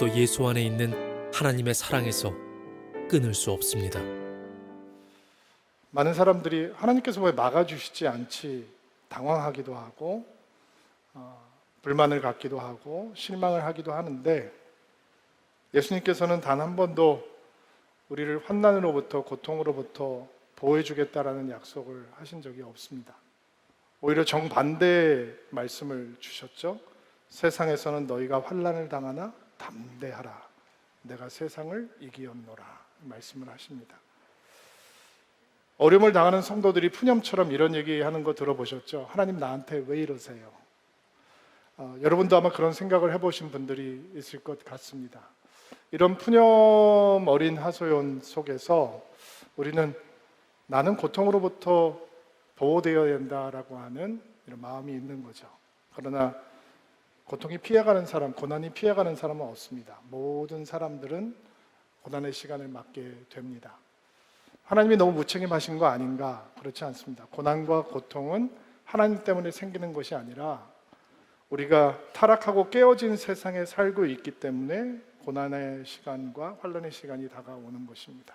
또 예수 안에 있는 하나님의 사랑에서 끊을 수 없습니다. 많은 사람들이 하나님께서 왜 막아주시지 않지 당황하기도 하고 불만을 갖기도 하고 실망을 하기도 하는데, 예수님께서는 단 한 번도 우리를 환난으로부터 고통으로부터 보호해주겠다라는 약속을 하신 적이 없습니다. 오히려 정반대의 말씀을 주셨죠. 세상에서는 너희가 환난을 당하나 담대하라, 내가 세상을 이기었노라 말씀을 하십니다. 어려움을 당하는 성도들이 푸념처럼 이런 얘기하는 거 들어보셨죠? 하나님 나한테 왜 이러세요? 여러분도 아마 그런 생각을 해보신 분들이 있을 것 같습니다. 이런 푸념 어린 하소연 속에서 우리는 나는 고통으로부터 보호되어야 된다라고 하는 이런 마음이 있는 거죠. 그러나 고통이 피해가는 사람, 고난이 피해가는 사람은 없습니다. 모든 사람들은 고난의 시간을 맞게 됩니다. 하나님이 너무 무책임하신 거 아닌가? 그렇지 않습니다. 고난과 고통은 하나님 때문에 생기는 것이 아니라 우리가 타락하고 깨어진 세상에 살고 있기 때문에 고난의 시간과 환난의 시간이 다가오는 것입니다.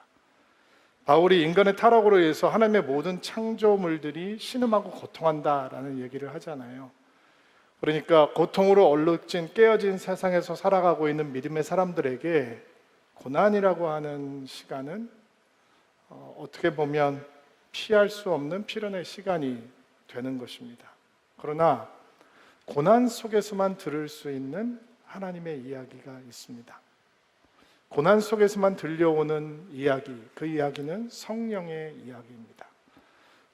바울이 인간의 타락으로 인해서 하나님의 모든 창조물들이 신음하고 고통한다라는 얘기를 하잖아요. 그러니까 고통으로 얼룩진 깨어진 세상에서 살아가고 있는 믿음의 사람들에게 고난이라고 하는 시간은 어떻게 보면 피할 수 없는 필연의 시간이 되는 것입니다. 그러나 고난 속에서만 들을 수 있는 하나님의 이야기가 있습니다. 고난 속에서만 들려오는 이야기, 그 이야기는 성령의 이야기입니다.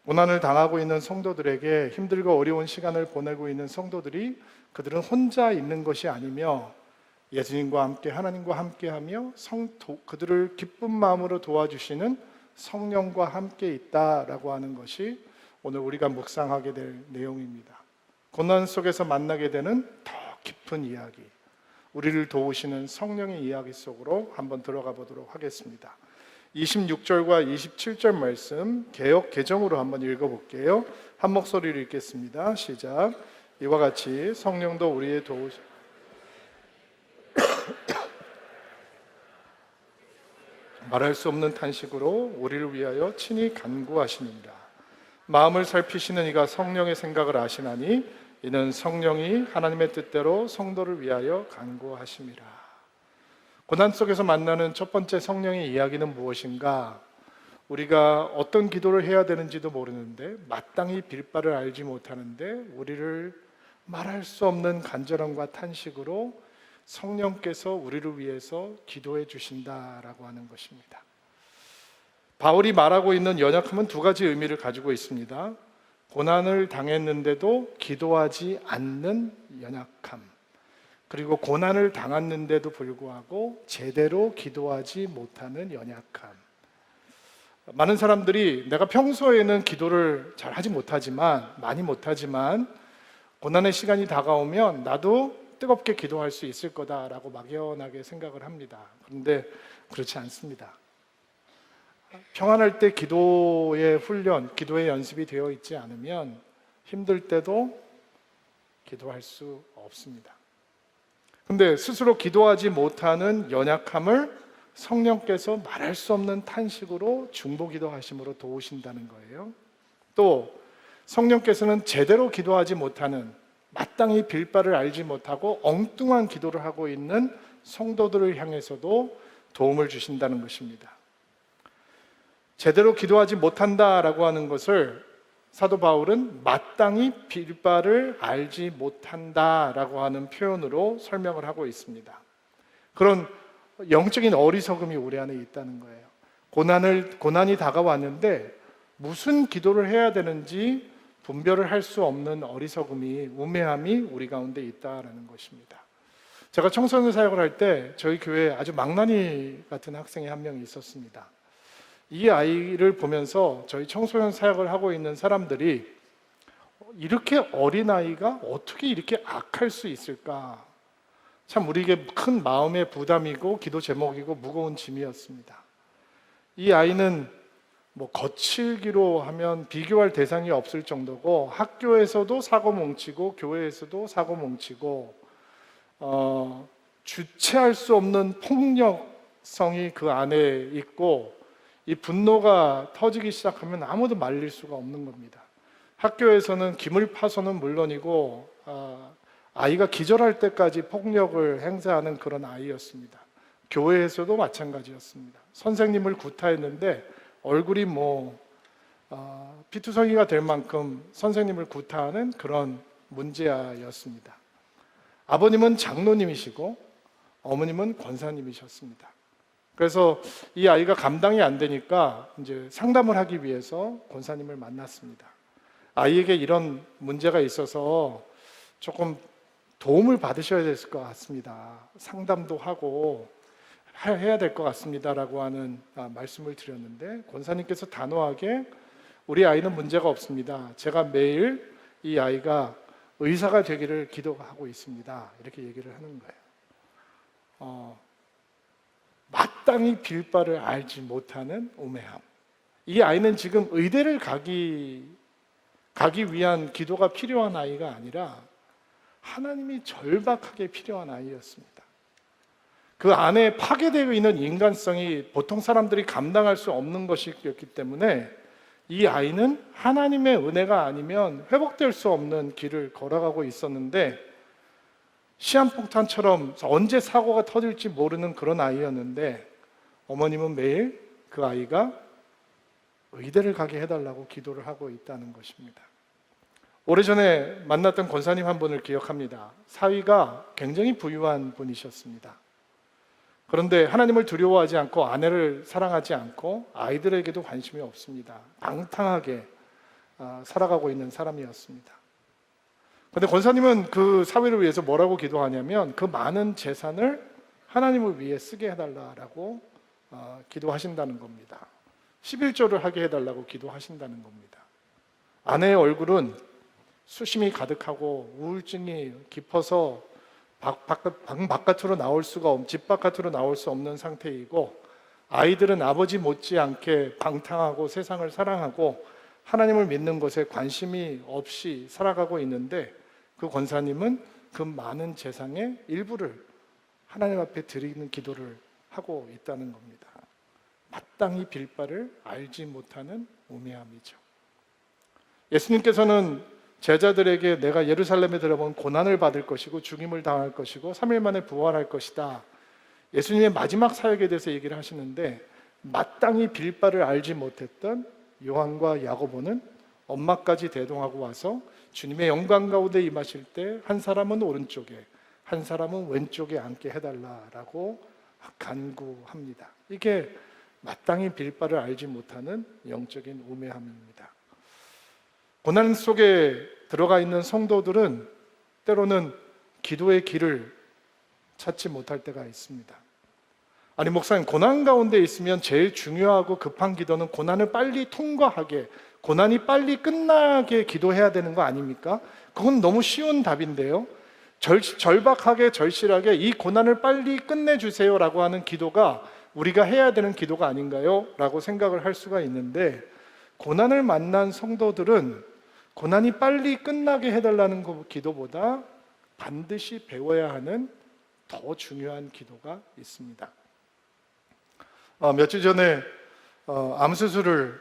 고난을 당하고 있는 성도들에게 힘들고 어려운 시간을 보내고 있는 성도들이 그들은 혼자 있는 것이 아니며 예수님과 함께 하나님과 함께하며 그들을 기쁜 마음으로 도와주시는 성령과 함께 있다라고 하는 것이 오늘 우리가 묵상하게 될 내용입니다. 고난 속에서 만나게 되는 더 깊은 이야기, 우리를 도우시는 성령의 이야기 속으로 한번 들어가 보도록 하겠습니다. 26절과 27절 말씀 개역 개정으로 한번 읽어볼게요. 한 목소리로 읽겠습니다. 시작. 이와 같이 성령도 우리의 말할 수 없는 탄식으로 우리를 위하여 친히 간구하시느니라. 마음을 살피시는 이가 성령의 생각을 아시나니 이는 성령이 하나님의 뜻대로 성도를 위하여 간구하심이라. 고난 속에서 만나는 첫 번째 성령의 이야기는 무엇인가? 우리가 어떤 기도를 해야 되는지도 모르는데 마땅히 빌 바를 알지 못하는데 우리를 말할 수 없는 간절함과 탄식으로 성령께서 우리를 위해서 기도해 주신다라고 하는 것입니다. 바울이 말하고 있는 연약함은 두 가지 의미를 가지고 있습니다. 고난을 당했는데도 기도하지 않는 연약함, 그리고 고난을 당했는데도 불구하고 제대로 기도하지 못하는 연약함. 많은 사람들이 내가 평소에는 기도를 잘 하지 못하지만, 많이 못하지만 고난의 시간이 다가오면 나도 뜨겁게 기도할 수 있을 거다라고 막연하게 생각을 합니다. 그런데 그렇지 않습니다. 평안할 때 기도의 훈련, 기도의 연습이 되어 있지 않으면 힘들 때도 기도할 수 없습니다. 그런데 스스로 기도하지 못하는 연약함을 성령께서 말할 수 없는 탄식으로 중보기도 하심으로 도우신다는 거예요. 또 성령께서는 제대로 기도하지 못하는, 마땅히 빌 바를 알지 못하고 엉뚱한 기도를 하고 있는 성도들을 향해서도 도움을 주신다는 것입니다. 제대로 기도하지 못한다라고 하는 것을 사도 바울은 마땅히 빌 바를 알지 못한다라고 하는 표현으로 설명을 하고 있습니다. 그런 영적인 어리석음이 우리 안에 있다는 거예요. 고난이 다가왔는데 무슨 기도를 해야 되는지 분별을 할 수 없는 어리석음이, 우매함이 우리 가운데 있다라는 것입니다. 제가 청소년 사역을 할 때 저희 교회에 아주 망나니 같은 학생이 한 명 있었습니다. 이 아이를 보면서 저희 청소년 사역을 하고 있는 사람들이 이렇게 어린 아이가 어떻게 이렇게 악할 수 있을까? 참 우리에게 큰 마음의 부담이고 기도 제목이고 무거운 짐이었습니다. 이 아이는 거칠기로 하면 비교할 대상이 없을 정도고 학교에서도 사고 뭉치고 교회에서도 사고 뭉치고 주체할 수 없는 폭력성이 그 안에 있고, 이 분노가 터지기 시작하면 아무도 말릴 수가 없는 겁니다. 학교에서는 기물 파손은 물론이고 아이가 기절할 때까지 폭력을 행사하는 그런 아이였습니다. 교회에서도 마찬가지였습니다. 선생님을 구타했는데 얼굴이 피투성이가 될 만큼 선생님을 구타하는 그런 문제아였습니다. 아버님은 장로님이시고 어머님은 권사님이셨습니다. 그래서 이 아이가 감당이 안 되니까 이제 상담을 하기 위해서 권사님을 만났습니다. 아이에게 이런 문제가 있어서 조금 도움을 받으셔야 될 것 같습니다. 상담도 하고 해야 될 것 같습니다라고 하는 말씀을 드렸는데, 권사님께서 단호하게 우리 아이는 문제가 없습니다. 제가 매일 이 아이가 의사가 되기를 기도하고 있습니다. 이렇게 얘기를 하는 거예요. 마땅히 빌 바를 알지 못하는 우매함. 이 아이는 지금 의대를 가기 위한 기도가 필요한 아이가 아니라 하나님이 절박하게 필요한 아이였습니다. 그 안에 파괴되어 있는 인간성이 보통 사람들이 감당할 수 없는 것이었기 때문에 이 아이는 하나님의 은혜가 아니면 회복될 수 없는 길을 걸어가고 있었는데, 시한폭탄처럼 언제 사고가 터질지 모르는 그런 아이였는데, 어머님은 매일 그 아이가 의대를 가게 해달라고 기도를 하고 있다는 것입니다. 오래전에 만났던 권사님 한 분을 기억합니다. 사위가 굉장히 부유한 분이셨습니다. 그런데 하나님을 두려워하지 않고 아내를 사랑하지 않고 아이들에게도 관심이 없습니다. 방탕하게 살아가고 있는 사람이었습니다. 그런데 권사님은 그 사위를 위해서 뭐라고 기도하냐면 그 많은 재산을 하나님을 위해 쓰게 해달라고 기도하신다는 겁니다. 11조를 하게 해달라고 기도하신다는 겁니다. 아내의 얼굴은 수심이 가득하고 우울증이 깊어서 방 바깥으로 나올 수가 집 바깥으로 나올 수 없는 상태이고, 아이들은 아버지 못지않게 방탕하고 세상을 사랑하고 하나님을 믿는 것에 관심이 없이 살아가고 있는데, 그 권사님은 그 많은 재산의 일부를 하나님 앞에 드리는 기도를 하고 있다는 겁니다. 마땅히 빌 바를 알지 못하는 우매함이죠. 예수님께서는 제자들에게 내가 예루살렘에 들어가면 고난을 받을 것이고 죽임을 당할 것이고 3일 만에 부활할 것이다, 예수님의 마지막 사역에 대해서 얘기를 하시는데, 마땅히 빌 바를 알지 못했던 요한과 야고보는 엄마까지 대동하고 와서 주님의 영광 가운데 임하실 때 한 사람은 오른쪽에 한 사람은 왼쪽에 앉게 해달라라고 간구합니다. 이게 마땅히 빌 바를 알지 못하는 영적인 우매함입니다. 고난 속에 들어가 있는 성도들은 때로는 기도의 길을 찾지 못할 때가 있습니다. 아니 목사님, 고난 가운데 있으면 제일 중요하고 급한 기도는 고난을 빨리 통과하게, 고난이 빨리 끝나게 기도해야 되는 거 아닙니까? 그건 너무 쉬운 답인데요, 절박하게 절실하게 이 고난을 빨리 끝내주세요 라고 하는 기도가 우리가 해야 되는 기도가 아닌가요? 라고 생각을 할 수가 있는데, 고난을 만난 성도들은 고난이 빨리 끝나게 해달라는 기도보다 반드시 배워야 하는 더 중요한 기도가 있습니다. 며칠 전에 암 수술을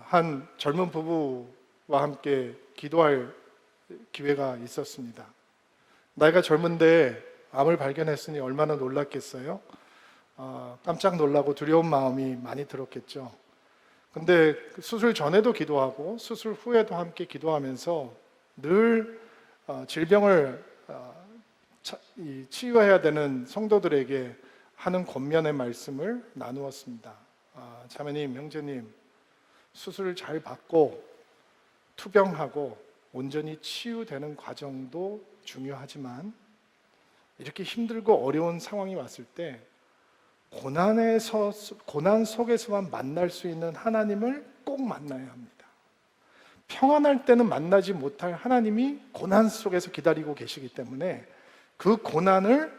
한 젊은 부부와 함께 기도할 기회가 있었습니다. 나이가 젊은데 암을 발견했으니 얼마나 놀랐겠어요? 깜짝 놀라고 두려운 마음이 많이 들었겠죠. 근데 수술 전에도 기도하고 수술 후에도 함께 기도하면서 늘 질병을 치유해야 되는 성도들에게 하는 권면의 말씀을 나누었습니다. 자매님, 형제님, 수술을 잘 받고 투병하고 온전히 치유되는 과정도 중요하지만 이렇게 힘들고 어려운 상황이 왔을 때 고난 속에서만 만날 수 있는 하나님을 꼭 만나야 합니다. 평안할 때는 만나지 못할 하나님이 고난 속에서 기다리고 계시기 때문에 그 고난을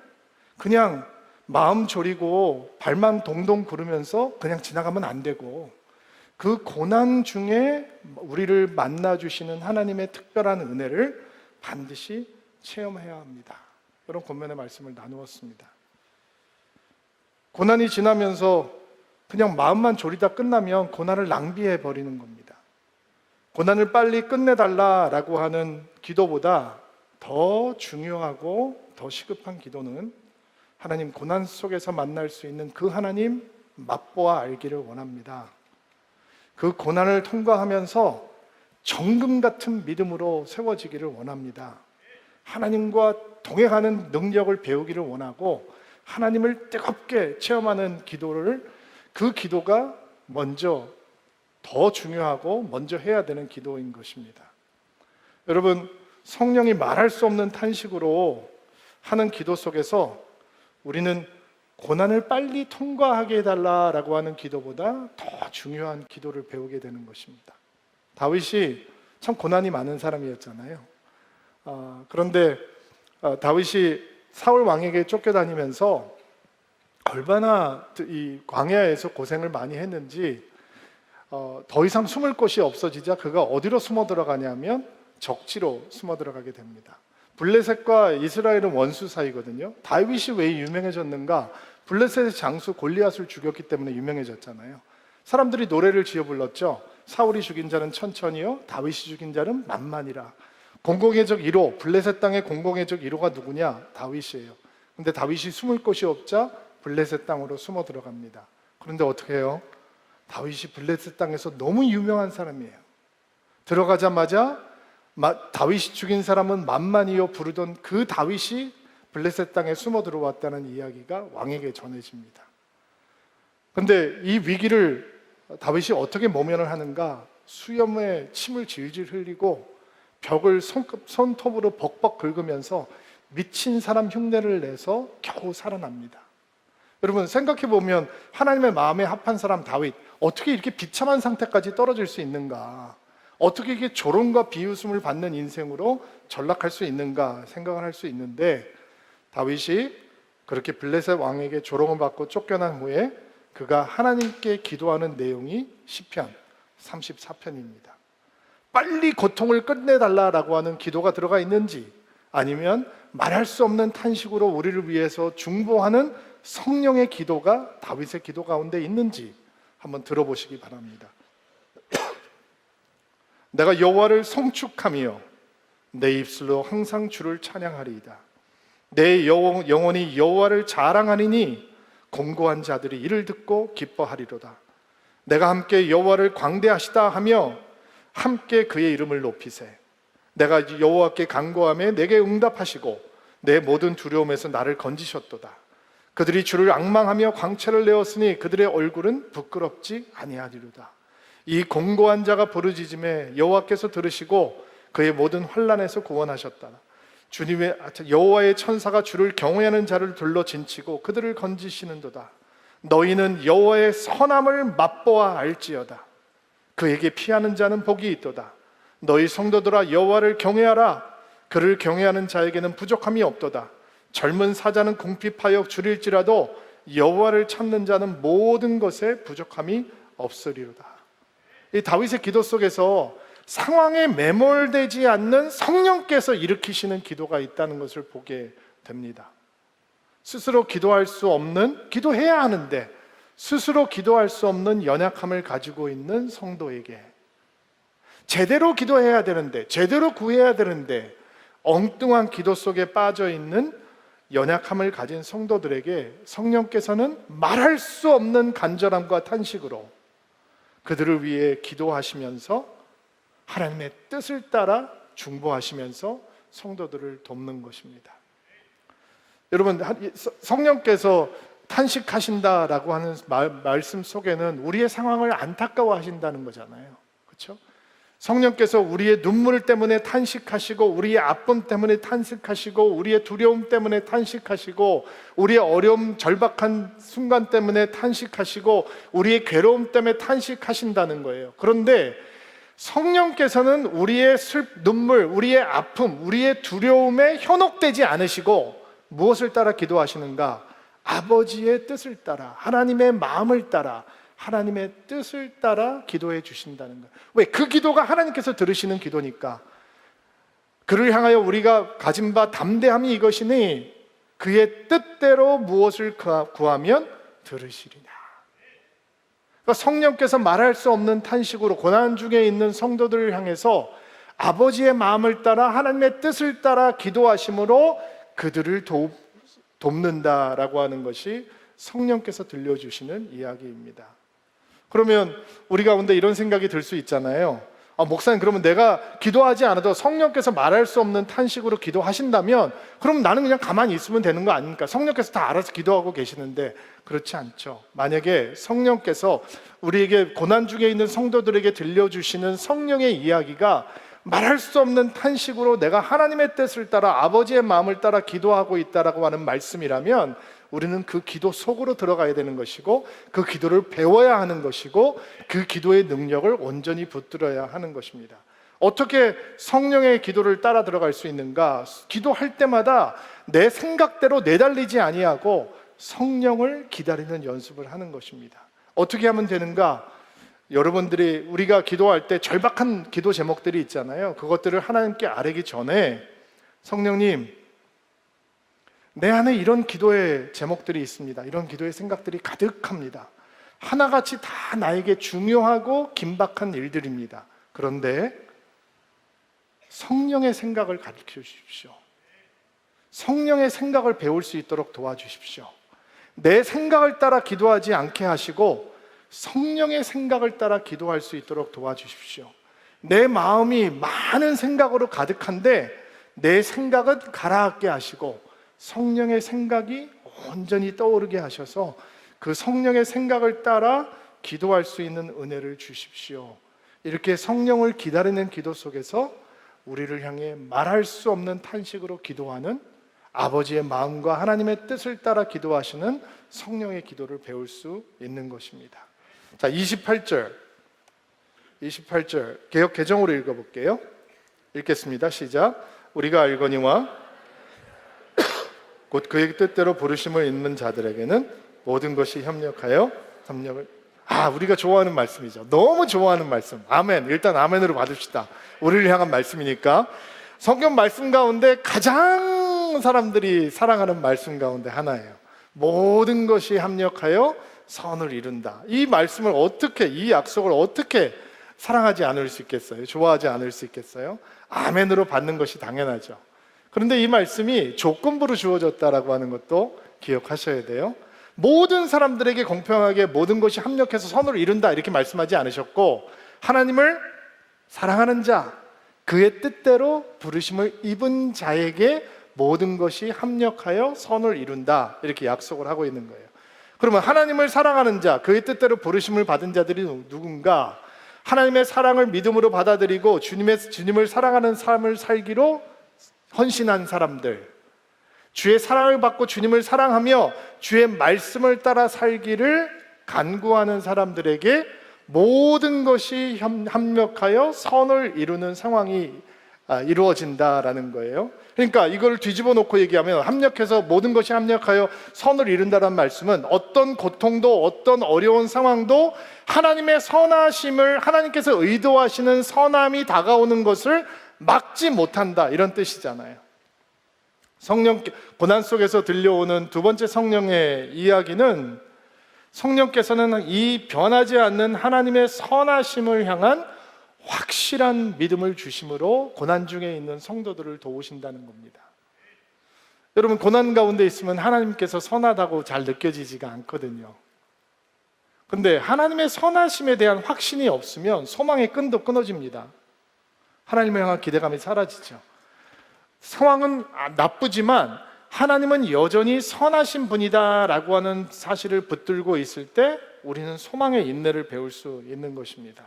그냥 마음 졸이고 발만 동동 구르면서 그냥 지나가면 안 되고, 그 고난 중에 우리를 만나주시는 하나님의 특별한 은혜를 반드시 체험해야 합니다. 이런 권면의 말씀을 나누었습니다. 고난이 지나면서 그냥 마음만 졸이다 끝나면 고난을 낭비해 버리는 겁니다. 고난을 빨리 끝내달라라고 하는 기도보다 더 중요하고 더 시급한 기도는 하나님 고난 속에서 만날 수 있는 그 하나님 맛보아 알기를 원합니다. 그 고난을 통과하면서 정금 같은 믿음으로 세워지기를 원합니다. 하나님과 동행하는 능력을 배우기를 원하고 하나님을 뜨겁게 체험하는 기도를, 그 기도가 먼저 더 중요하고 먼저 해야 되는 기도인 것입니다. 여러분, 성령이 말할 수 없는 탄식으로 하는 기도 속에서 우리는 고난을 빨리 통과하게 해달라라고 하는 기도보다 더 중요한 기도를 배우게 되는 것입니다. 다윗이 참 고난이 많은 사람이었잖아요. 그런데 다윗이 사울 왕에게 쫓겨다니면서 얼마나 이 광야에서 고생을 많이 했는지 더 이상 숨을 곳이 없어지자 그가 어디로 숨어 들어가냐면 적지로 숨어 들어가게 됩니다. 블레셋과 이스라엘은 원수 사이거든요. 다윗이 왜 유명해졌는가? 블레셋의 장수 골리앗을 죽였기 때문에 유명해졌잖아요. 사람들이 노래를 지어 불렀죠. 사울이 죽인 자는 천천히요, 다윗이 죽인 자는 만만이라. 공공의 적 1호, 블레셋 땅의 공공의 적 1호가 누구냐? 다윗이에요. 근데 다윗이 숨을 곳이 없자 블레셋 땅으로 숨어 들어갑니다. 그런데 어떻게 해요? 다윗이 블레셋 땅에서 너무 유명한 사람이에요. 들어가자마자 다윗이 죽인 사람은 만만이요 부르던 그 다윗이 블레셋 땅에 숨어 들어왔다는 이야기가 왕에게 전해집니다. 그런데 이 위기를 다윗이 어떻게 모면을 하는가? 수염에 침을 질질 흘리고 벽을 손톱으로 벅벅 긁으면서 미친 사람 흉내를 내서 겨우 살아납니다. 여러분, 생각해 보면 하나님의 마음에 합한 사람 다윗, 어떻게 이렇게 비참한 상태까지 떨어질 수 있는가? 어떻게 이렇게 조롱과 비웃음을 받는 인생으로 전락할 수 있는가 생각을 할 수 있는데, 다윗이 그렇게 블레셋 왕에게 조롱을 받고 쫓겨난 후에 그가 하나님께 기도하는 내용이 시편 34편입니다. 빨리 고통을 끝내달라라고 하는 기도가 들어가 있는지, 아니면 말할 수 없는 탄식으로 우리를 위해서 중보하는 성령의 기도가 다윗의 기도 가운데 있는지 한번 들어보시기 바랍니다. 내가 여호와를 송축하며 내 입술로 항상 주를 찬양하리이다. 내 영혼이 여호와를 자랑하리니 공고한 자들이 이를 듣고 기뻐하리로다. 내가 함께 여호와를 광대하시다 하며 함께 그의 이름을 높이세. 내가 여호와께 간구하며 내게 응답하시고 내 모든 두려움에서 나를 건지셨도다. 그들이 주를 앙망하며 광채를 내었으니 그들의 얼굴은 부끄럽지 아니하리로다. 이 공고한 자가 부르짖음에 여호와께서 들으시고 그의 모든 환난에서 구원하셨다. 주님의 여호와의 천사가 주를 경외하는 자를 둘러 진치고 그들을 건지시는도다. 너희는 여호와의 선함을 맛보아 알지어다. 그에게 피하는 자는 복이 있도다. 너희 성도들아 여호와를 경외하라. 그를 경외하는 자에게는 부족함이 없도다. 젊은 사자는 궁핍하여 줄일지라도 여호와를 찾는 자는 모든 것에 부족함이 없으리로다. 이 다윗의 기도 속에서 상황에 매몰되지 않는 성령께서 일으키시는 기도가 있다는 것을 보게 됩니다. 스스로 기도할 수 없는, 기도해야 하는데 스스로 기도할 수 없는 연약함을 가지고 있는 성도에게, 제대로 기도해야 되는데, 제대로 구해야 되는데 엉뚱한 기도 속에 빠져 있는 연약함을 가진 성도들에게 성령께서는 말할 수 없는 간절함과 탄식으로 그들을 위해 기도하시면서 하나님의 뜻을 따라 중보하시면서 성도들을 돕는 것입니다. 여러분, 성령께서 탄식하신다라고 하는 말씀 속에는 우리의 상황을 안타까워하신다는 거잖아요. 그렇죠? 성령께서 우리의 눈물 때문에 탄식하시고, 우리의 아픔 때문에 탄식하시고, 우리의 두려움 때문에 탄식하시고, 우리의 어려움 절박한 순간 때문에 탄식하시고, 우리의 괴로움 때문에 탄식하신다는 거예요. 그런데 성령께서는 우리의 눈물, 우리의 아픔, 우리의 두려움에 현혹되지 않으시고 무엇을 따라 기도하시는가? 아버지의 뜻을 따라, 하나님의 마음을 따라, 하나님의 뜻을 따라 기도해 주신다는 거예요. 왜? 그 기도가 하나님께서 들으시는 기도니까. 그를 향하여 우리가 가진 바 담대함이 이것이니 그의 뜻대로 무엇을 구하면 들으시리냐. 그러니까 성령께서 말할 수 없는 탄식으로 고난 중에 있는 성도들을 향해서 아버지의 마음을 따라 하나님의 뜻을 따라 기도하심으로 그들을 돕는다라고 하는 것이 성령께서 들려주시는 이야기입니다. 그러면 우리 가운데 이런 생각이 들 수 있잖아요. 목사님, 그러면 내가 기도하지 않아도 성령께서 말할 수 없는 탄식으로 기도하신다면 그럼 나는 그냥 가만히 있으면 되는 거 아닙니까? 성령께서 다 알아서 기도하고 계시는데 그렇지 않죠. 만약에 성령께서 우리에게 고난 중에 있는 성도들에게 들려주시는 성령의 이야기가 말할 수 없는 탄식으로 내가 하나님의 뜻을 따라 아버지의 마음을 따라 기도하고 있다라고 하는 말씀이라면 우리는 그 기도 속으로 들어가야 되는 것이고 그 기도를 배워야 하는 것이고 그 기도의 능력을 온전히 붙들어야 하는 것입니다. 어떻게 성령의 기도를 따라 들어갈 수 있는가? 기도할 때마다 내 생각대로 내달리지 아니하고 성령을 기다리는 연습을 하는 것입니다. 어떻게 하면 되는가? 여러분들이 우리가 기도할 때 절박한 기도 제목들이 있잖아요. 그것들을 하나님께 아뢰기 전에 성령님, 내 안에 이런 기도의 제목들이 있습니다. 이런 기도의 생각들이 가득합니다. 하나같이 다 나에게 중요하고 긴박한 일들입니다. 그런데 성령의 생각을 가르쳐 주십시오. 성령의 생각을 배울 수 있도록 도와주십시오. 내 생각을 따라 기도하지 않게 하시고 성령의 생각을 따라 기도할 수 있도록 도와주십시오. 내 마음이 많은 생각으로 가득한데 내 생각은 가라앉게 하시고 성령의 생각이 온전히 떠오르게 하셔서 그 성령의 생각을 따라 기도할 수 있는 은혜를 주십시오. 이렇게 성령을 기다리는 기도 속에서 우리를 향해 말할 수 없는 탄식으로 기도하는 아버지의 마음과 하나님의 뜻을 따라 기도하시는 성령의 기도를 배울 수 있는 것입니다. 자, 28절 개역 개정으로 읽어볼게요. 읽겠습니다. 시작. 우리가 알거니와 곧 그의 뜻대로 부르심을 입는 자들에게는 모든 것이 협력하여 우리가 좋아하는 말씀이죠. 너무 좋아하는 말씀. 아멘. 일단 아멘으로 받읍시다. 우리를 향한 말씀이니까. 성경 말씀 가운데 가장 사람들이 사랑하는 말씀 가운데 하나예요. 모든 것이 합력하여 선을 이룬다. 이 말씀을 어떻게, 이 약속을 어떻게 사랑하지 않을 수 있겠어요? 좋아하지 않을 수 있겠어요? 아멘으로 받는 것이 당연하죠. 그런데 이 말씀이 조건부로 주어졌다라고 하는 것도 기억하셔야 돼요. 모든 사람들에게 공평하게 모든 것이 합력해서 선을 이룬다 이렇게 말씀하지 않으셨고, 하나님을 사랑하는 자, 그의 뜻대로 부르심을 입은 자에게 모든 것이 합력하여 선을 이룬다 이렇게 약속을 하고 있는 거예요. 그러면 하나님을 사랑하는 자, 그의 뜻대로 부르심을 받은 자들이 누군가? 하나님의 사랑을 믿음으로 받아들이고 주님을 사랑하는 삶을 살기로 헌신한 사람들, 주의 사랑을 받고 주님을 사랑하며 주의 말씀을 따라 살기를 간구하는 사람들에게 모든 것이 합력하여 선을 이루는 상황이 이루어진다라는 거예요. 그러니까 이걸 뒤집어 놓고 얘기하면 합력해서 모든 것이 합력하여 선을 이룬다는 말씀은 어떤 고통도 어떤 어려운 상황도 하나님의 선하심을, 하나님께서 의도하시는 선함이 다가오는 것을 막지 못한다 이런 뜻이잖아요. 성령 고난 속에서 들려오는 두 번째 성령의 이야기는 성령께서는 이 변하지 않는 하나님의 선하심을 향한 확실한 믿음을 주심으로 고난 중에 있는 성도들을 도우신다는 겁니다. 여러분, 고난 가운데 있으면 하나님께서 선하다고 잘 느껴지지가 않거든요. 근데 하나님의 선하심에 대한 확신이 없으면 소망의 끈도 끊어집니다. 하나님을 향한 기대감이 사라지죠. 상황은 나쁘지만 하나님은 여전히 선하신 분이다라고 하는 사실을 붙들고 있을 때 우리는 소망의 인내를 배울 수 있는 것입니다.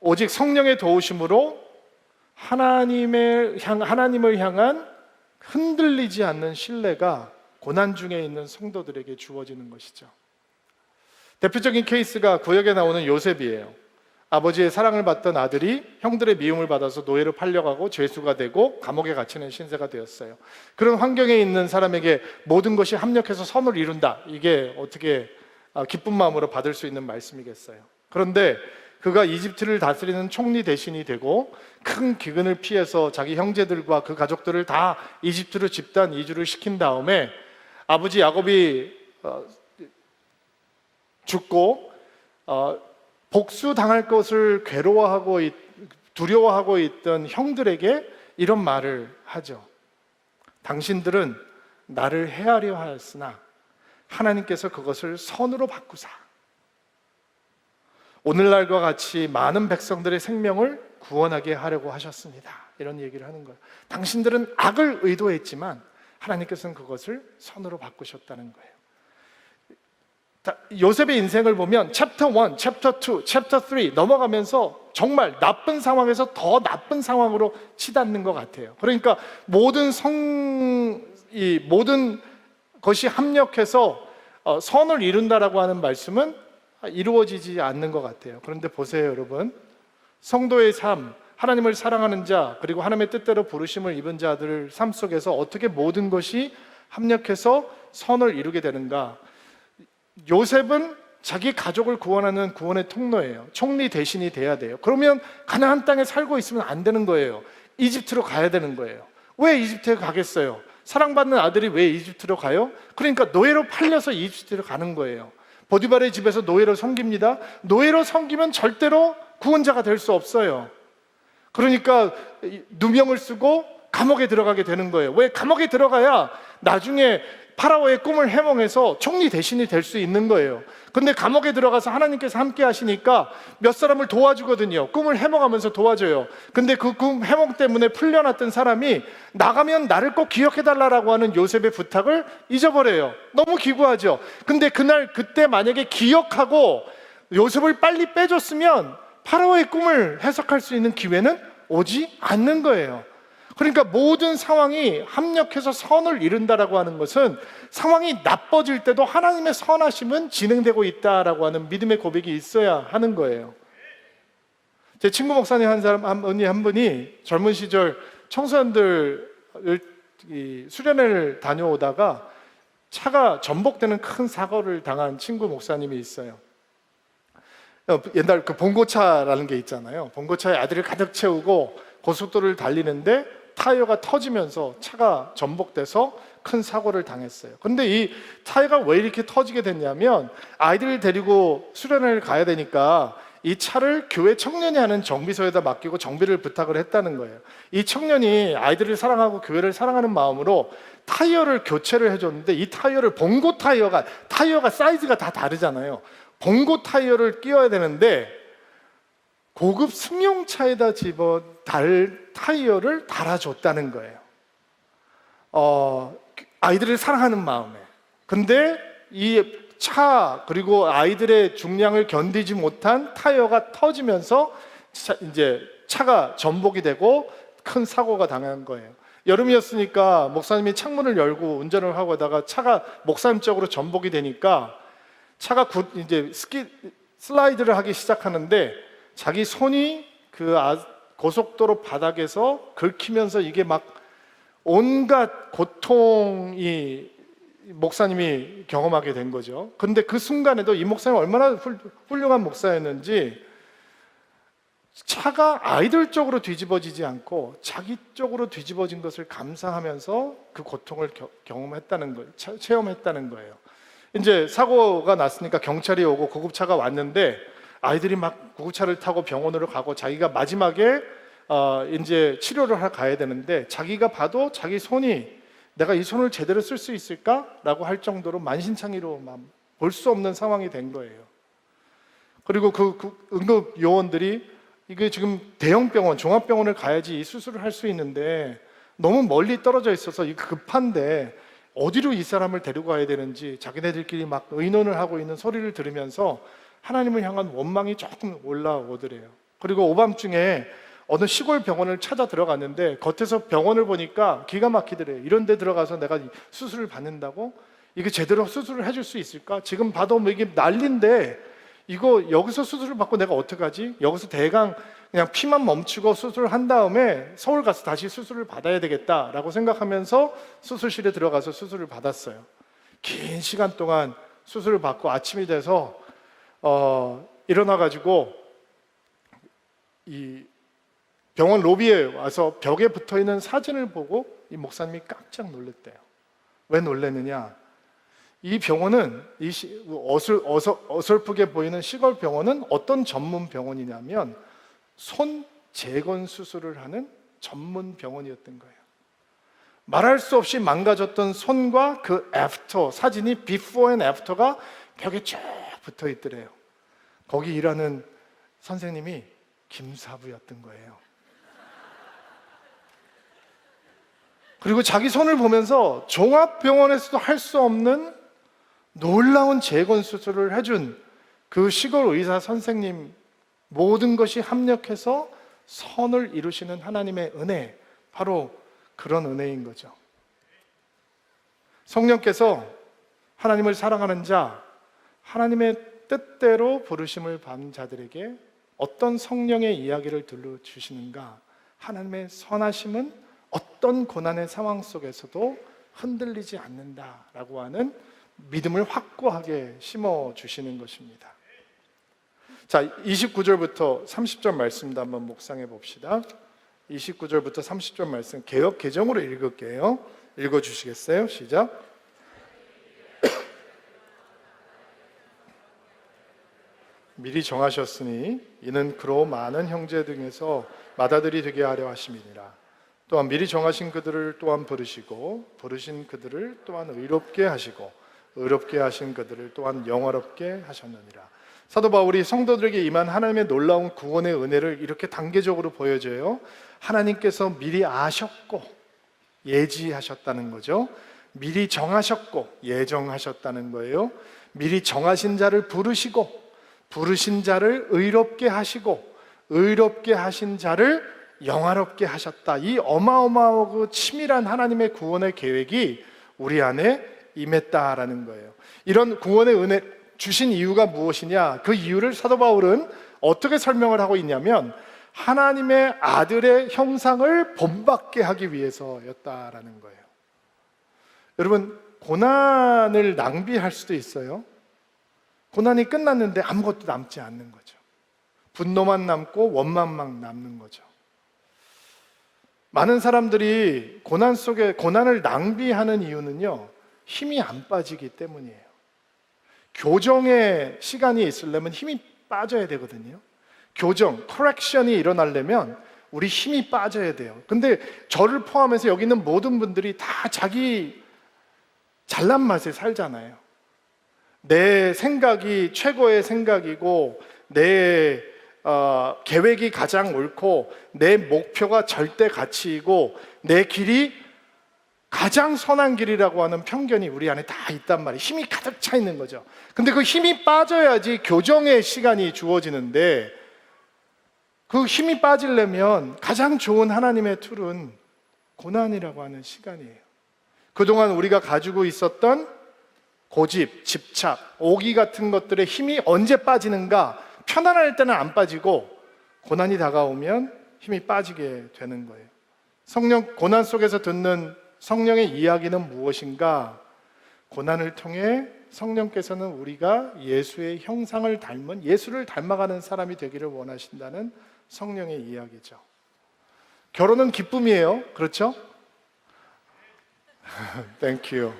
오직 성령의 도우심으로 하나님을 향한 흔들리지 않는 신뢰가 고난 중에 있는 성도들에게 주어지는 것이죠. 대표적인 케이스가 구약에 나오는 요셉이에요. 아버지의 사랑을 받던 아들이 형들의 미움을 받아서 노예로 팔려가고 죄수가 되고 감옥에 갇히는 신세가 되었어요. 그런 환경에 있는 사람에게 모든 것이 합력해서 선을 이룬다, 이게 어떻게 기쁜 마음으로 받을 수 있는 말씀이겠어요. 그런데 그가 이집트를 다스리는 총리 대신이 되고 큰 기근을 피해서 자기 형제들과 그 가족들을 다 이집트로 집단 이주를 시킨 다음에 아버지 야곱이 죽고 복수당할 것을 두려워하고 있던 형들에게 이런 말을 하죠. 당신들은 나를 해하려 하였으나 하나님께서 그것을 선으로 바꾸사 오늘날과 같이 많은 백성들의 생명을 구원하게 하려고 하셨습니다. 이런 얘기를 하는 거예요. 당신들은 악을 의도했지만 하나님께서는 그것을 선으로 바꾸셨다는 거예요. 요셉의 인생을 보면 챕터 1, 챕터 2, 챕터 3 넘어가면서 정말 나쁜 상황에서 더 나쁜 상황으로 치닫는 것 같아요. 그러니까 모든 것이 합력해서 선을 이룬다라고 하는 말씀은 이루어지지 않는 것 같아요. 그런데 보세요, 여러분. 성도의 삶, 하나님을 사랑하는 자, 그리고 하나님의 뜻대로 부르심을 입은 자들의 삶 속에서 어떻게 모든 것이 합력해서 선을 이루게 되는가? 요셉은 자기 가족을 구원하는 구원의 통로예요. 총리 대신이 돼야 돼요. 그러면 가나안 땅에 살고 있으면 안 되는 거예요. 이집트로 가야 되는 거예요. 왜 이집트에 가겠어요? 사랑받는 아들이 왜 이집트로 가요? 그러니까 노예로 팔려서 이집트로 가는 거예요. 보디발의 집에서 노예로 섬깁니다. 노예로 섬기면 절대로 구원자가 될 수 없어요. 그러니까 누명을 쓰고 감옥에 들어가게 되는 거예요. 왜? 감옥에 들어가야 나중에 파라오의 꿈을 해몽해서 총리 대신이 될 수 있는 거예요. 근데 감옥에 들어가서 하나님께서 함께 하시니까 몇 사람을 도와주거든요. 꿈을 해몽하면서 도와줘요. 근데 그 꿈 해몽 때문에 풀려났던 사람이 나가면 나를 꼭 기억해달라고 하는 요셉의 부탁을 잊어버려요. 너무 기구하죠. 근데 그때 만약에 기억하고 요셉을 빨리 빼줬으면 파라오의 꿈을 해석할 수 있는 기회는 오지 않는 거예요. 그러니까 모든 상황이 합력해서 선을 이룬다라고 하는 것은 상황이 나빠질 때도 하나님의 선하심은 진행되고 있다라고 하는 믿음의 고백이 있어야 하는 거예요. 제 친구 목사님 한 분이 젊은 시절 청소년들을 수련회를 다녀오다가 차가 전복되는 큰 사고를 당한 친구 목사님이 있어요. 옛날 그 봉고차라는 게 있잖아요. 봉고차에 아들을 가득 채우고 고속도로를 달리는데 타이어가 터지면서 차가 전복돼서 큰 사고를 당했어요. 근데 이 타이어가 왜 이렇게 터지게 됐냐면 아이들을 데리고 수련회를 가야 되니까 이 차를 교회 청년이 하는 정비소에다 맡기고 정비를 부탁을 했다는 거예요. 이 청년이 아이들을 사랑하고 교회를 사랑하는 마음으로 타이어를 교체를 해줬는데 이 타이어를 봉고 타이어가 사이즈가 다 다르잖아요. 봉고 타이어를 끼워야 되는데 고급 승용차에다 타이어를 달아줬다는 거예요. 아이들을 사랑하는 마음에. 근데 이 차 그리고 아이들의 중량을 견디지 못한 타이어가 터지면서 이제 차가 전복이 되고 큰 사고가 당한 거예요. 여름이었으니까 목사님이 창문을 열고 운전을 하고 하다가 차가 목사님 쪽으로 전복이 되니까 차가 이제 슬라이드를 하기 시작하는데 자기 손이 그 고속도로 바닥에서 긁히면서 이게 막 온갖 고통이 목사님이 경험하게 된 거죠. 근데 그 순간에도 이 목사님이 얼마나 훌륭한 목사였는지 차가 아이들 쪽으로 뒤집어지지 않고 자기 쪽으로 뒤집어진 것을 감사하면서 그 고통을 경험했다는 거예요. 체험했다는 거예요. 이제 사고가 났으니까 경찰이 오고 구급차가 왔는데 아이들이 막 구급차를 타고 병원으로 가고 자기가 마지막에 이제 치료를 하러 가야 되는데 자기가 봐도 자기 손이 내가 이 손을 제대로 쓸 수 있을까라고 할 정도로 만신창이로 볼 수 없는 상황이 된 거예요. 그리고 그 응급 요원들이 이게 지금 대형 병원, 종합병원을 가야지 이 수술을 할 수 있는데 너무 멀리 떨어져 있어서 이거 급한데 어디로 이 사람을 데리고 가야 되는지 자기네들끼리 막 의논을 하고 있는 소리를 들으면서 하나님을 향한 원망이 조금 올라오더래요. 그리고 오밤중에 어느 시골 병원을 찾아 들어갔는데 겉에서 병원을 보니까 기가 막히더래요. 이런 데 들어가서 내가 수술을 받는다고? 이게 제대로 수술을 해줄 수 있을까? 지금 봐도 뭐 이게 난리인데 이거 여기서 수술을 받고 내가 어떡하지? 여기서 대강 그냥 피만 멈추고 수술을 한 다음에 서울 가서 다시 수술을 받아야 되겠다라고 생각하면서 수술실에 들어가서 수술을 받았어요. 긴 시간 동안 수술을 받고 아침이 돼서 일어나가지고 이 병원 로비에 와서 벽에 붙어 있는 사진을 보고 이 목사님이 깜짝 놀랐대요. 왜 놀랐느냐? 이 병원은 어설프게 보이는 시골 병원은 어떤 전문 병원이냐면 손 재건 수술을 하는 전문 병원이었던 거예요. 말할 수 없이 망가졌던 손과 그 애프터, 사진이 비포 앤 애프터가 벽에 쭉 붙어 있더래요. 거기 일하는 선생님이 김사부였던 거예요. 그리고 자기 손을 보면서 종합병원에서도 할 수 없는 놀라운 재건 수술을 해준 그 시골 의사 선생님, 모든 것이 합력해서 선을 이루시는 하나님의 은혜, 바로 그런 은혜인 거죠. 성령께서 하나님을 사랑하는 자, 하나님의 뜻대로 부르심을 받은 자들에게 어떤 성령의 이야기를 들려주시는가? 하나님의 선하심은 어떤 고난의 상황 속에서도 흔들리지 않는다라고 하는 믿음을 확고하게 심어주시는 것입니다. 자, 29절부터 30절 말씀도 한번 묵상해 봅시다. 29절부터 30절 말씀 개역 개정으로 읽을게요. 읽어주시겠어요? 시작. 미리 정하셨으니 이는 그로 많은 형제 등에서 맏아들이 되게 하려 하심이니라. 또한 미리 정하신 그들을 또한 부르시고 부르신 그들을 또한 의롭게 하시고 의롭게 하신 그들을 또한 영화롭게 하셨느니라. 사도 바울이 성도들에게 임한 하나님의 놀라운 구원의 은혜를 이렇게 단계적으로 보여줘요. 하나님께서 미리 아셨고 예지하셨다는 거죠. 미리 정하셨고 예정하셨다는 거예요. 미리 정하신 자를 부르시고 부르신 자를 의롭게 하시고 의롭게 하신 자를 영화롭게 하셨다. 이 어마어마하고 치밀한 하나님의 구원의 계획이 우리 안에 임했다라는 거예요. 이런 구원의 은혜 주신 이유가 무엇이냐? 그 이유를 사도 바울은 어떻게 설명을 하고 있냐면 하나님의 아들의 형상을 본받게 하기 위해서였다라는 거예요. 여러분, 고난을 낭비할 수도 있어요. 고난이 끝났는데 아무것도 남지 않는 거죠. 분노만 남고 원망만 남는 거죠. 많은 사람들이 고난 속에 고난을 낭비하는 이유는요, 힘이 안 빠지기 때문이에요. 교정의 시간이 있으려면 힘이 빠져야 되거든요. 교정, 커렉션이 일어나려면 우리 힘이 빠져야 돼요. 근데 저를 포함해서 여기 있는 모든 분들이 다 자기 잘난 맛에 살잖아요. 내 생각이 최고의 생각이고 내 계획이 가장 옳고 내 목표가 절대 가치이고 내 길이 가장 선한 길이라고 하는 편견이 우리 안에 다 있단 말이에요. 힘이 가득 차 있는 거죠. 근데 그 힘이 빠져야지 교정의 시간이 주어지는데 그 힘이 빠지려면 가장 좋은 하나님의 툴은 고난이라고 하는 시간이에요. 그동안 우리가 가지고 있었던 고집, 집착, 오기 같은 것들의 힘이 언제 빠지는가? 편안할 때는 안 빠지고 고난이 다가오면 힘이 빠지게 되는 거예요. 고난 속에서 듣는 성령의 이야기는 무엇인가? 고난을 통해 성령께서는 우리가 예수의 형상을 닮은, 예수를 닮아가는 사람이 되기를 원하신다는 성령의 이야기죠. 결혼은 기쁨이에요. 그렇죠? Thank you.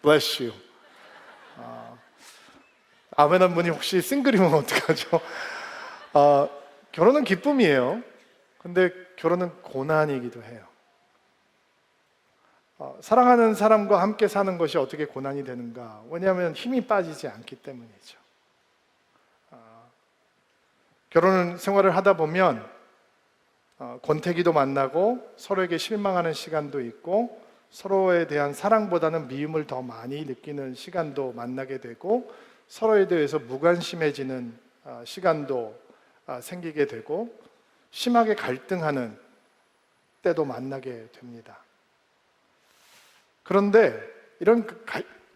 Bless you. 아멘 한 분이 혹시 싱글이면 어떡하죠? 결혼은 기쁨이에요. 근데 결혼은 고난이기도 해요. 사랑하는 사람과 함께 사는 것이 어떻게 고난이 되는가? 왜냐하면 힘이 빠지지 않기 때문이죠. 결혼 생활을 하다 보면 권태기도 만나고 서로에게 실망하는 시간도 있고 서로에 대한 사랑보다는 미움을 더 많이 느끼는 시간도 만나게 되고 서로에 대해서 무관심해지는 시간도 생기게 되고 심하게 갈등하는 때도 만나게 됩니다. 그런데 이런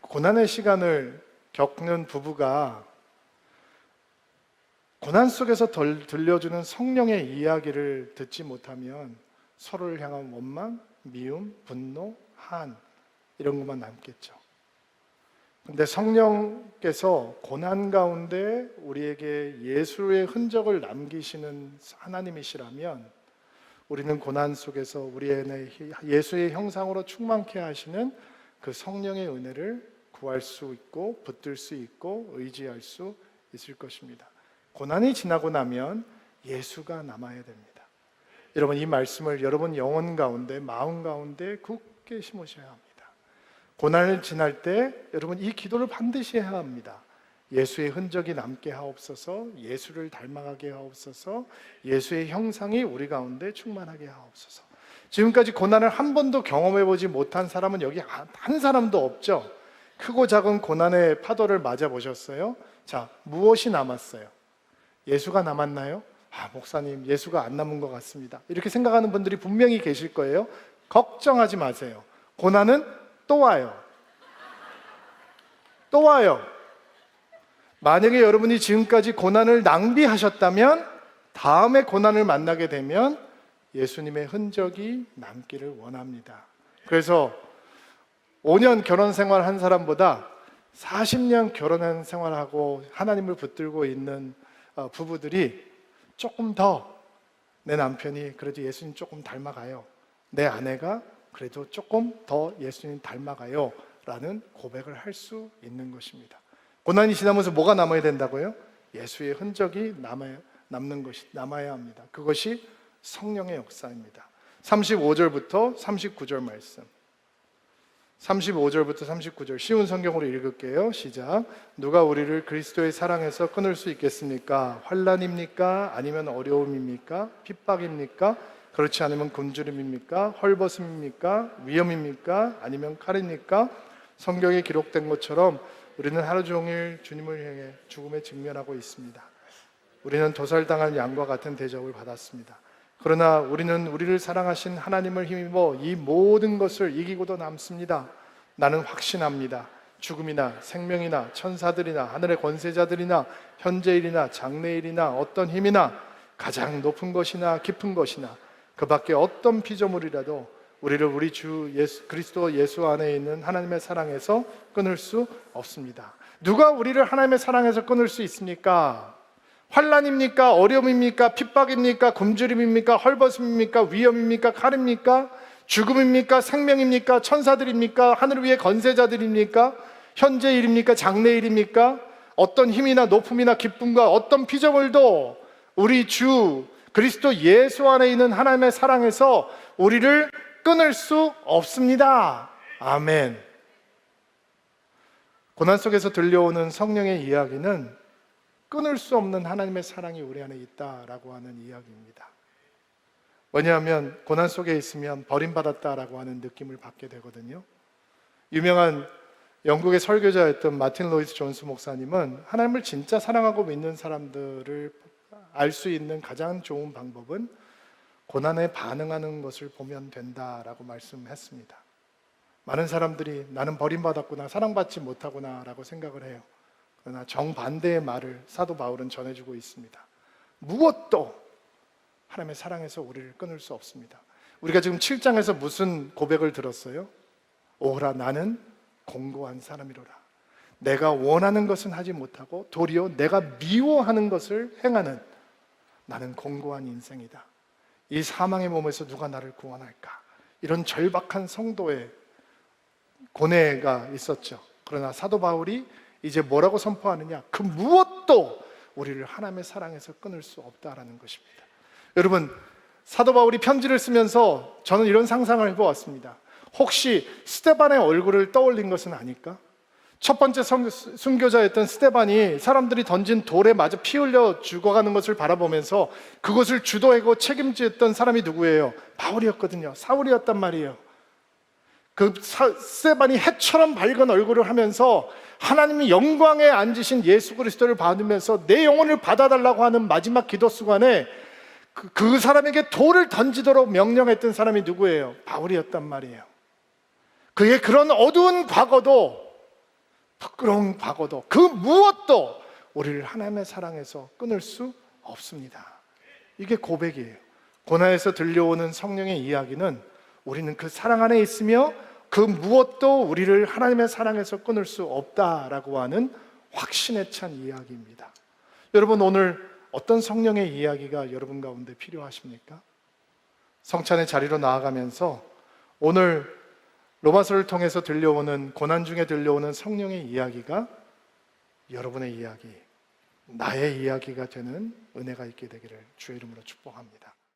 고난의 시간을 겪는 부부가 고난 속에서 들려주는 성령의 이야기를 듣지 못하면 서로를 향한 원망, 미움, 분노, 한 이런 것만 남겠죠. 근데 성령께서 하나님께서 고난 가운데 우리에게 예수의 흔적을 남기시는 하나님이시라면 우리는 고난 속에서 우리의 예수의 형상으로 충만케 하시는 그 성령의 은혜를 구할 수 있고 붙들 수 있고 의지할 수 있을 것입니다. 고난이 지나고 나면 예수가 남아야 됩니다. 여러분, 이 말씀을 여러분 영혼 가운데, 마음 가운데 굳게 심으셔야 합니다. 고난을 지날 때 여러분 이 기도를 반드시 해야 합니다. 예수의 흔적이 남게 하옵소서, 예수를 닮아가게 하옵소서, 예수의 형상이 우리 가운데 충만하게 하옵소서. 지금까지 고난을 한 번도 경험해보지 못한 사람은 여기 한 사람도 없죠. 크고 작은 고난의 파도를 맞아보셨어요? 자, 무엇이 남았어요? 예수가 남았나요? 목사님, 예수가 안 남은 것 같습니다. 이렇게 생각하는 분들이 분명히 계실 거예요. 걱정하지 마세요. 고난은 또 와요. 또 와요. 만약에 여러분이 지금까지 고난을 낭비하셨다면 다음에 고난을 만나게 되면 예수님의 흔적이 남기를 원합니다. 그래서 5년 결혼 생활한 사람보다 40년 결혼 생활하고 하나님을 붙들고 있는 부부들이 조금 더 내 남편이 그래도 예수님 조금 닮아가요, 내 아내가 그래도 조금 더 예수님 닮아가요 라는 고백을 할 수 있는 것입니다. 고난이 지나면서 뭐가 남아야 된다고요? 예수의 흔적이 남아야 합니다. 그것이 성령의 역사입니다. 35절부터 39절 말씀, 35절부터 39절 쉬운 성경으로 읽을게요. 시작. 누가 우리를 그리스도의 사랑에서 끊을 수 있겠습니까? 환난입니까? 아니면 어려움입니까? 핍박입니까? 그렇지 않으면 굶주림입니까? 헐벗음입니까? 위험입니까? 아니면 칼입니까? 성경에 기록된 것처럼 우리는 하루 종일 주님을 향해 죽음에 직면하고 있습니다. 우리는 도살당한 양과 같은 대접을 받았습니다. 그러나 우리는 우리를 사랑하신 하나님을 힘입어 이 모든 것을 이기고도 남습니다. 나는 확신합니다. 죽음이나 생명이나 천사들이나 하늘의 권세자들이나 현재일이나 장래일이나 어떤 힘이나 가장 높은 것이나 깊은 것이나 그 밖에 어떤 피조물이라도 우리를 우리 주 그리스도 예수 안에 있는 하나님의 사랑에서 끊을 수 없습니다. 누가 우리를 하나님의 사랑에서 끊을 수 있습니까? 환난입니까? 어려움입니까? 핍박입니까? 굶주림입니까? 헐벗음입니까? 위험입니까? 칼입니까? 죽음입니까? 생명입니까? 천사들입니까? 하늘 위의 건세자들입니까? 현재일입니까? 장래일입니까? 어떤 힘이나 높음이나 기쁨과 어떤 피조물도 우리 주 그리스도 예수 안에 있는 하나님의 사랑에서 우리를 끊을 수 없습니다. 아멘. 고난 속에서 들려오는 성령의 이야기는 끊을 수 없는 하나님의 사랑이 우리 안에 있다라고 하는 이야기입니다. 왜냐하면 고난 속에 있으면 버림받았다라고 하는 느낌을 받게 되거든요. 유명한 영국의 설교자였던 마틴 로이스 존스 목사님은 하나님을 진짜 사랑하고 믿는 사람들을 알 수 있는 가장 좋은 방법은 고난에 반응하는 것을 보면 된다라고 말씀했습니다. 많은 사람들이 나는 버림받았구나, 사랑받지 못하구나 라고 생각을 해요. 그러나 정반대의 말을 사도 바울은 전해주고 있습니다. 무엇도 하나님의 사랑에서 우리를 끊을 수 없습니다. 우리가 지금 7장에서 무슨 고백을 들었어요? 오라 나는 공고한 사람이로라. 내가 원하는 것은 하지 못하고 도리어 내가 미워하는 것을 행하는 나는 공고한 인생이다. 이 사망의 몸에서 누가 나를 구원할까? 이런 절박한 성도의 고뇌가 있었죠. 그러나 사도 바울이 이제 뭐라고 선포하느냐? 그 무엇도 우리를 하나님의 사랑에서 끊을 수 없다라는 것입니다. 여러분, 사도 바울이 편지를 쓰면서 저는 이런 상상을 해보았습니다. 혹시 스데반의 얼굴을 떠올린 것은 아닐까? 첫 번째 순교자였던 스데반이 사람들이 던진 돌에 맞아 피 흘려 죽어가는 것을 바라보면서 그것을 주도하고 책임졌던 사람이 누구예요? 바울이었거든요. 사울이었단 말이에요. 그 스데반이 해처럼 밝은 얼굴을 하면서 하나님이 영광에 앉으신 예수 그리스도를 받으면서 내 영혼을 받아달라고 하는 마지막 기도 수간에 그 사람에게 돌을 던지도록 명령했던 사람이 누구예요? 바울이었단 말이에요. 그의 그런 어두운 과거도, 부끄러운 과거도, 그 무엇도 우리를 하나님의 사랑에서 끊을 수 없습니다. 이게 고백이에요. 고난에서 들려오는 성령의 이야기는 우리는 그 사랑 안에 있으며 그 무엇도 우리를 하나님의 사랑에서 끊을 수 없다라고 하는 확신에 찬 이야기입니다. 여러분, 오늘 어떤 성령의 이야기가 여러분 가운데 필요하십니까? 성찬의 자리로 나아가면서 오늘 로마서를 통해서 들려오는, 고난 중에 들려오는 성령의 이야기가 여러분의 이야기, 나의 이야기가 되는 은혜가 있게 되기를 주의 이름으로 축복합니다.